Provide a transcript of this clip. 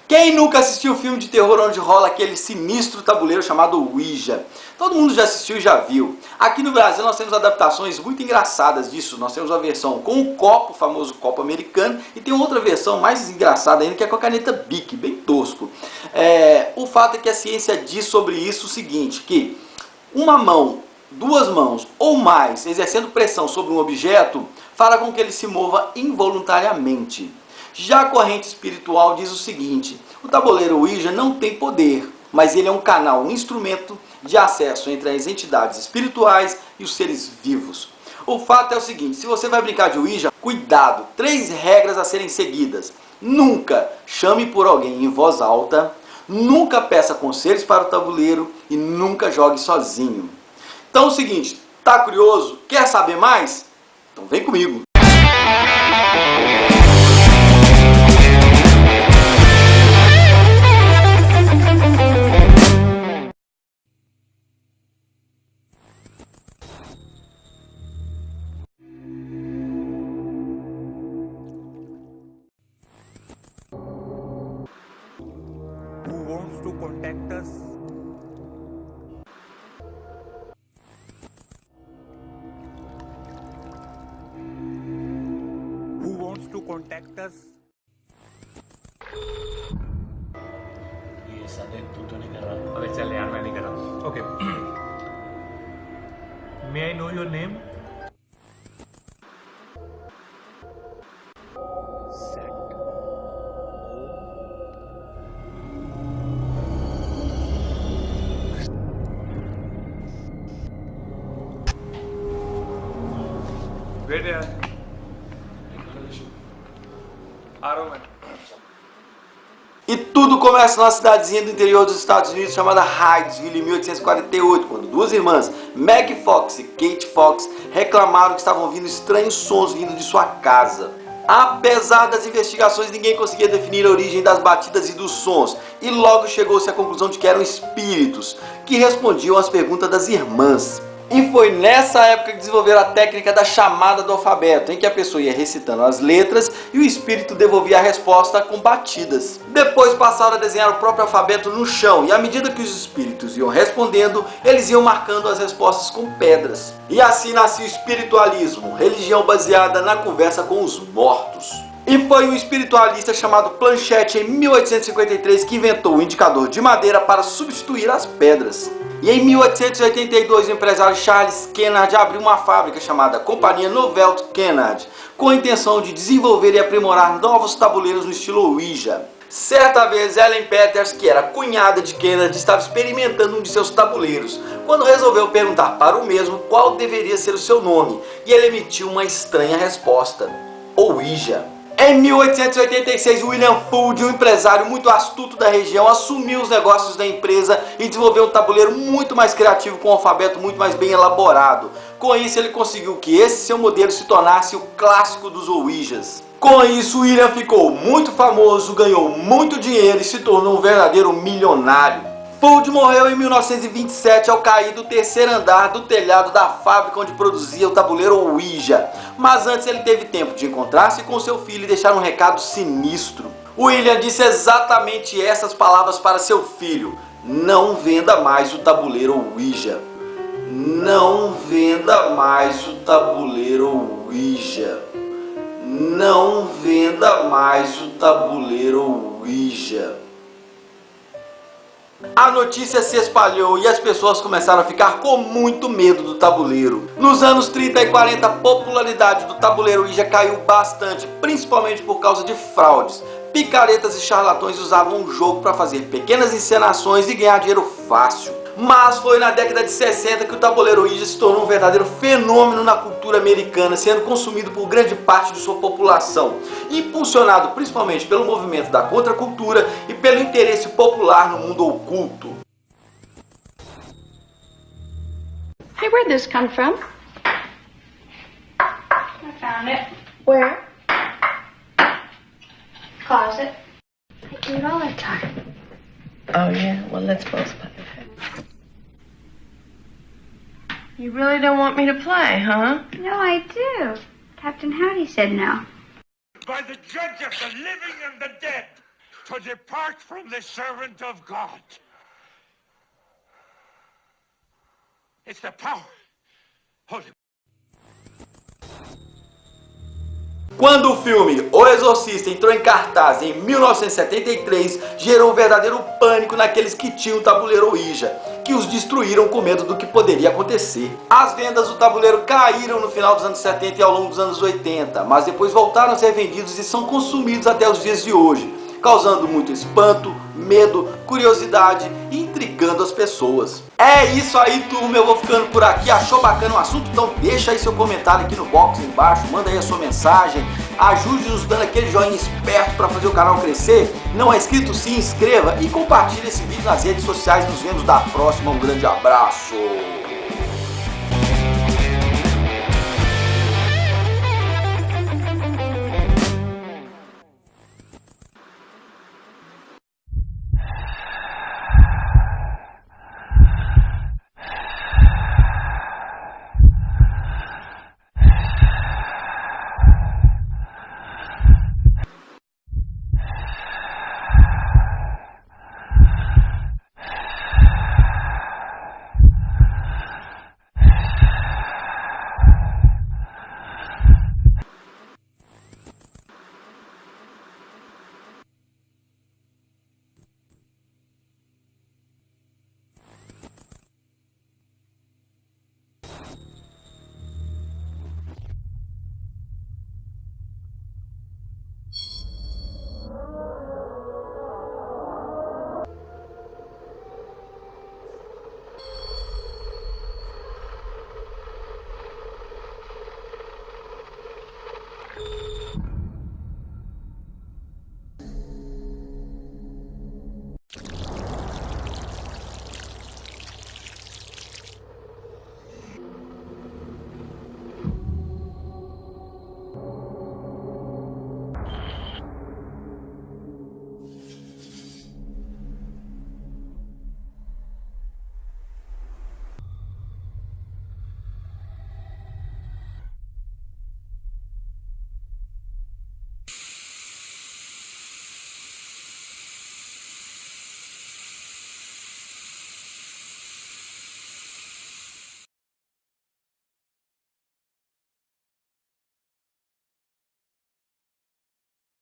Quem nunca assistiu o filme de terror onde rola aquele sinistro tabuleiro chamado Ouija? Todo mundo já assistiu e já viu. Aqui no Brasil nós temos adaptações muito engraçadas disso. Nós temos uma versão com o copo, o famoso copo americano, e tem outra versão mais engraçada ainda, que é com a caneta Bic, bem tosco. O fato é que a ciência diz sobre isso o seguinte, que uma mão, duas mãos ou mais exercendo pressão sobre um objeto fará com que ele se mova involuntariamente. Já a corrente espiritual diz o seguinte: o tabuleiro Ouija não tem poder, mas ele é um canal, um instrumento de acesso entre as entidades espirituais e os seres vivos. O fato é o seguinte: se você vai brincar de Ouija, cuidado, 3 regras a serem seguidas. Nunca chame por alguém em voz alta, nunca peça conselhos para o tabuleiro e nunca jogue sozinho. Então é o seguinte, tá curioso? Quer saber mais? Então vem comigo! Who wants to contact us? Who wants to contact us? ये साले तू तो नहीं कर रहा। अबे चल यार मैं नहीं कर रहा। Okay may I know your name? Set. Wait यार आ रहा हूँ मैं। E tudo começa numa cidadezinha do interior dos Estados Unidos chamada Hydesville, em 1848, quando duas irmãs, Meg Fox e Kate Fox, reclamaram que estavam ouvindo estranhos sons vindo de sua casa. Apesar das investigações, ninguém conseguia definir a origem das batidas e dos sons, e logo chegou-se à conclusão de que eram espíritos, que respondiam às perguntas das irmãs. E foi nessa época que desenvolveram a técnica da chamada do alfabeto, em que a pessoa ia recitando as letras e o espírito devolvia a resposta com batidas. Depois passaram a desenhar o próprio alfabeto no chão, e à medida que os espíritos iam respondendo, eles iam marcando as respostas com pedras. E assim nasceu o espiritualismo, religião baseada na conversa com os mortos. E foi um espiritualista chamado Planchette, em 1853, que inventou o indicador de madeira para substituir as pedras. E em 1882, o empresário Charles Kennard abriu uma fábrica chamada Companhia Nouvelle Kennard, com a intenção de desenvolver e aprimorar novos tabuleiros no estilo Ouija. Certa vez, Ellen Peters, que era cunhada de Kennard, estava experimentando um de seus tabuleiros, quando resolveu perguntar para o mesmo qual deveria ser o seu nome, e ele emitiu uma estranha resposta: Ouija. Em 1886, William Fuld, um empresário muito astuto da região, assumiu os negócios da empresa e desenvolveu um tabuleiro muito mais criativo, com um alfabeto muito mais bem elaborado. Com isso, ele conseguiu que esse seu modelo se tornasse o clássico dos Ouijas. Com isso, William ficou muito famoso, ganhou muito dinheiro e se tornou um verdadeiro milionário. Fuld morreu em 1927 ao cair do 3º andar do telhado da fábrica onde produzia o tabuleiro Ouija. Mas antes ele teve tempo de encontrar-se com seu filho e deixar um recado sinistro. William disse exatamente essas palavras para seu filho: não venda mais o tabuleiro Ouija. Não venda mais o tabuleiro Ouija. Não venda mais o tabuleiro Ouija. A notícia se espalhou e as pessoas começaram a ficar com muito medo do tabuleiro. Nos anos 30 e 40, a popularidade do tabuleiro Ouija caiu bastante, principalmente por causa de fraudes. Picaretas e charlatões usavam o jogo para fazer pequenas encenações e ganhar dinheiro fácil. Mas foi na década de 60 que o tabuleiro Ouija se tornou um verdadeiro fenômeno na cultura americana, sendo consumido por grande parte de sua população, impulsionado principalmente pelo movimento da contracultura e pelo interesse popular no mundo oculto. Hey, where'd this come from? I found it. Where? Closet. I do it all the time. Oh, yeah? Well, let's both play. You really don't want me to play, huh? No, I do. Captain Howdy said no. By the judge of the living and the dead, to depart from the servant of God. It's the power. Holy. Quando o filme O Exorcista entrou em cartaz em 1973, gerou um verdadeiro pânico naqueles que tinham o tabuleiro Ouija, que os destruíram com medo do que poderia acontecer. As vendas do tabuleiro caíram no final dos anos 70 e ao longo dos anos 80, mas depois voltaram a ser vendidos e são consumidos até os dias de hoje, causando muito espanto, medo, curiosidade e intrigando as pessoas. É isso aí, turma, eu vou ficando por aqui. Achou bacana o assunto? Então deixa aí seu comentário aqui no box embaixo, manda aí a sua mensagem, ajude-nos dando aquele joinha esperto para fazer o canal crescer. Não é inscrito? Se inscreva e compartilhe esse vídeo nas redes sociais. Nos vemos da próxima, um grande abraço!